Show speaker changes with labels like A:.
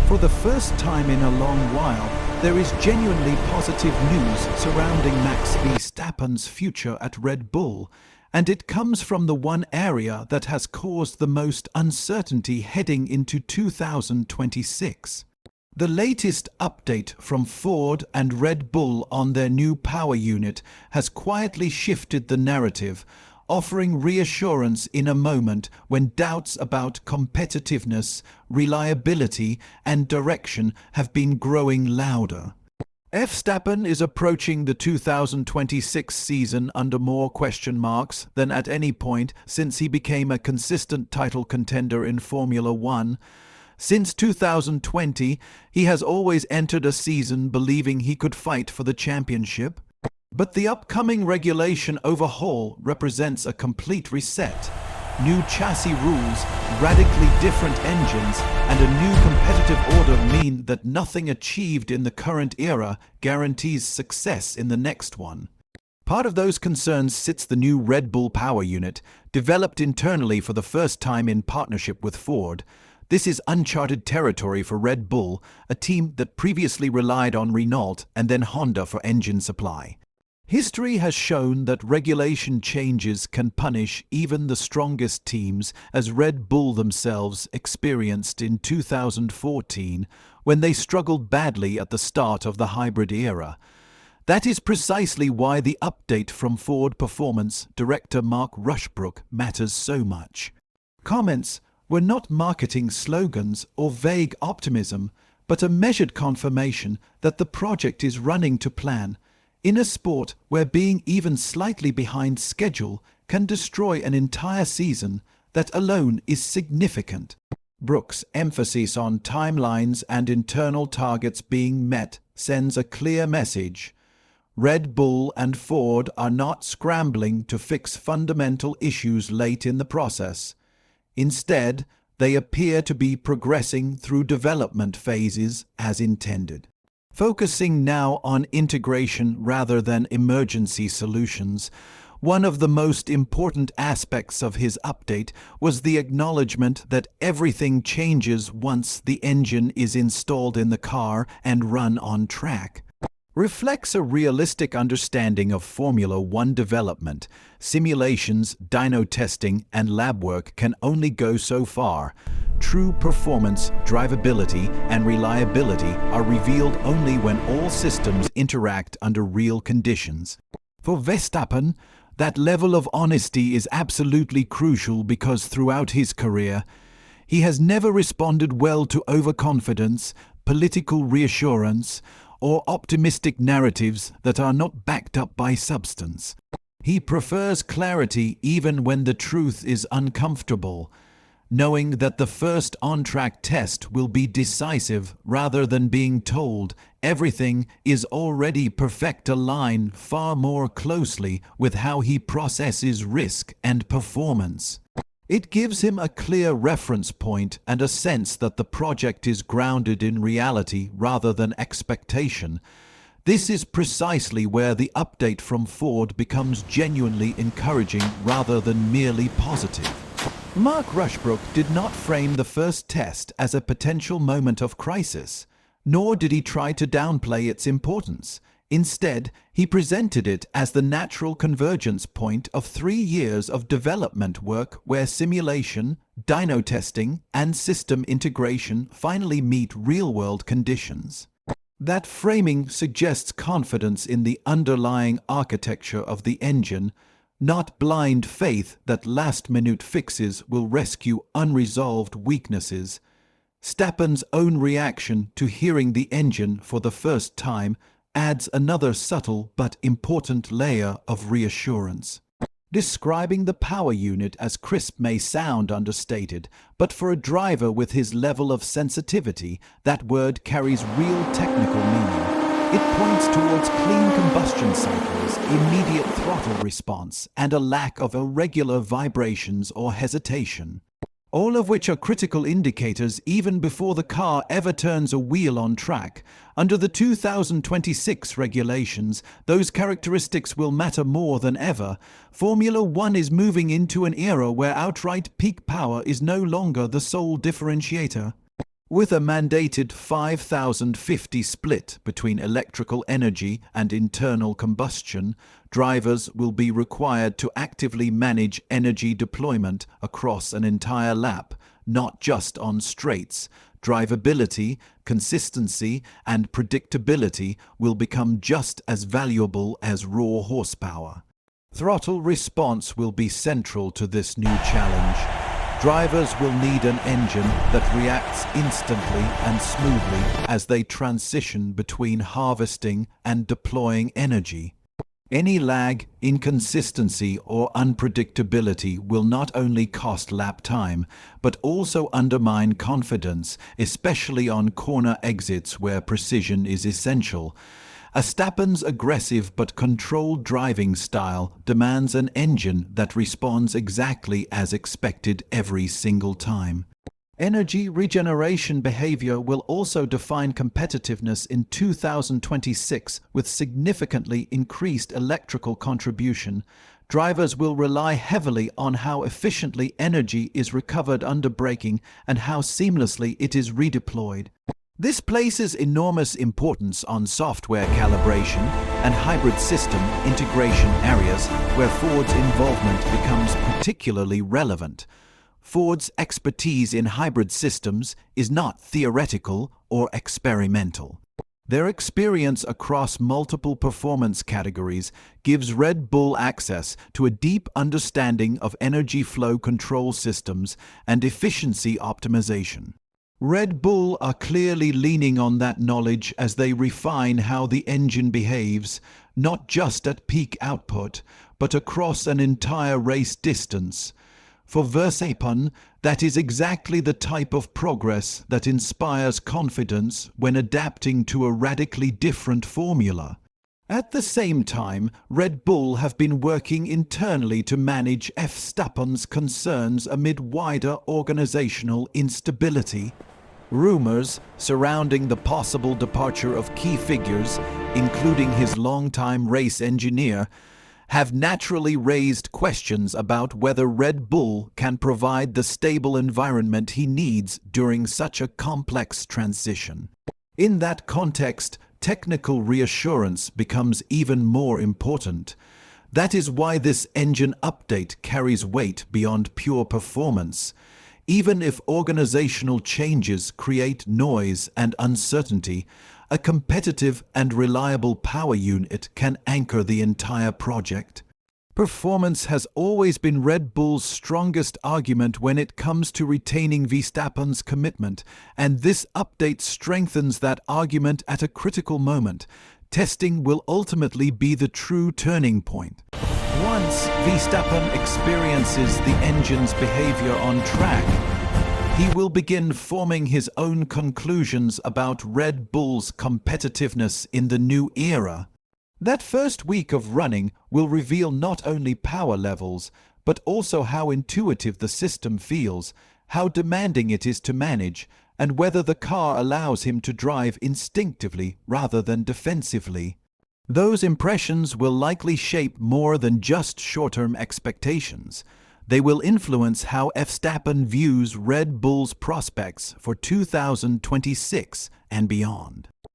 A: For the first time in a long while, there is genuinely positive news surrounding Max Verstappen's future at Red Bull, and it comes from the one area that has caused the most uncertainty heading into 2026. The latest update from Ford and Red Bull on their new power unit has quietly shifted the narrative, offering reassurance in a moment when doubts about competitiveness, reliability, and direction have been growing louder. Verstappen is approaching the 2026 season under more question marks than at any point since he became a consistent title contender in Formula One. Since 2020, he has always entered a season believing he could fight for the championship. But the upcoming regulation overhaul represents a complete reset. New chassis rules, radically different engines, and a new competitive order mean that nothing achieved in the current era guarantees success in the next one. Part of those concerns sits the new Red Bull power unit, developed internally for the first time in partnership with Ford. This is uncharted territory for Red Bull, a team that previously relied on Renault and then Honda for engine supply. History has shown that regulation changes can punish even the strongest teams, as Red Bull themselves experienced in 2014 when they struggled badly at the start of the hybrid era. That is precisely why the update from Ford Performance director Mark Rushbrook matters so much. Comments were not marketing slogans or vague optimism, but a measured confirmation that the project is running to plan. In a sport where being even slightly behind schedule can destroy an entire season, that alone is significant. Brooks' emphasis on timelines and internal targets being met sends a clear message. Red Bull and Ford are not scrambling to fix fundamental issues late in the process. Instead, they appear to be progressing through development phases as intended. Focusing now on integration rather than emergency solutions, one of the most important aspects of his update was the acknowledgement that everything changes once the engine is installed in the car and run on track. Reflects a realistic understanding of Formula One development. Simulations, dyno testing, and lab work can only go so far. True performance, drivability, and reliability are revealed only when all systems interact under real conditions. For Verstappen, that level of honesty is absolutely crucial because throughout his career, he has never responded well to overconfidence, political reassurance, or optimistic narratives that are not backed up by substance. He prefers clarity even when the truth is uncomfortable, knowing that the first on-track test will be decisive rather than being told everything is already perfect, align far more closely with how he processes risk and performance. It gives him a clear reference point and a sense that the project is grounded in reality rather than expectation. This is precisely where the update from Ford becomes genuinely encouraging rather than merely positive. Mark Rushbrook did not frame the first test as a potential moment of crisis, nor did he try to downplay its importance. Instead, he presented it as the natural convergence point of 3 years of development work where simulation, dyno testing, and system integration finally meet real-world conditions. That framing suggests confidence in the underlying architecture of the engine, not blind faith that last-minute fixes will rescue unresolved weaknesses. Verstappen's own reaction to hearing the engine for the first time adds another subtle but important layer of reassurance. Describing the power unit as crisp may sound understated, but for a driver with his level of sensitivity, that word carries real technical meaning. It points towards clean combustion cycles, immediate throttle response, and a lack of irregular vibrations or hesitation. All of which are critical indicators even before the car ever turns a wheel on track. Under the 2026 regulations, those characteristics will matter more than ever. Formula One is moving into an era where outright peak power is no longer the sole differentiator. With a mandated 5050 split between electrical energy and internal combustion, drivers will be required to actively manage energy deployment across an entire lap, not just on straights. Drivability, consistency, and predictability will become just as valuable as raw horsepower. Throttle response will be central to this new challenge. Drivers will need an engine that reacts instantly and smoothly as they transition between harvesting and deploying energy. Any lag, inconsistency, or unpredictability will not only cost lap time, but also undermine confidence, especially on corner exits where precision is essential. Verstappen's aggressive but controlled driving style demands an engine that responds exactly as expected every single time. Energy regeneration behavior will also define competitiveness in 2026 with significantly increased electrical contribution. Drivers will rely heavily on how efficiently energy is recovered under braking and how seamlessly it is redeployed. This places enormous importance on software calibration and hybrid system integration areas where Ford's involvement becomes particularly relevant. Ford's expertise in hybrid systems is not theoretical or experimental. Their experience across multiple performance categories gives Red Bull access to a deep understanding of energy flow control systems and efficiency optimization. Red Bull are clearly leaning on that knowledge as they refine how the engine behaves, not just at peak output, but across an entire race distance. For Verstappen, that is exactly the type of progress that inspires confidence when adapting to a radically different formula. At the same time, Red Bull have been working internally to manage Verstappen's concerns amid wider organizational instability. Rumors surrounding the possible departure of key figures, including his longtime race engineer, have naturally raised questions about whether Red Bull can provide the stable environment he needs during such a complex transition. In that context, technical reassurance becomes even more important. That is why this engine update carries weight beyond pure performance. Even if organizational changes create noise and uncertainty, a competitive and reliable power unit can anchor the entire project. Performance has always been Red Bull's strongest argument when it comes to retaining Verstappen's commitment, and this update strengthens that argument at a critical moment. Testing will ultimately be the true turning point. Once Verstappen experiences the engine's behavior on track, he will begin forming his own conclusions about Red Bull's competitiveness in the new era. That first week of running will reveal not only power levels, but also how intuitive the system feels, how demanding it is to manage, and whether the car allows him to drive instinctively rather than defensively. Those impressions will likely shape more than just short-term expectations. They will influence how Verstappen views Red Bull's prospects for 2026 and beyond.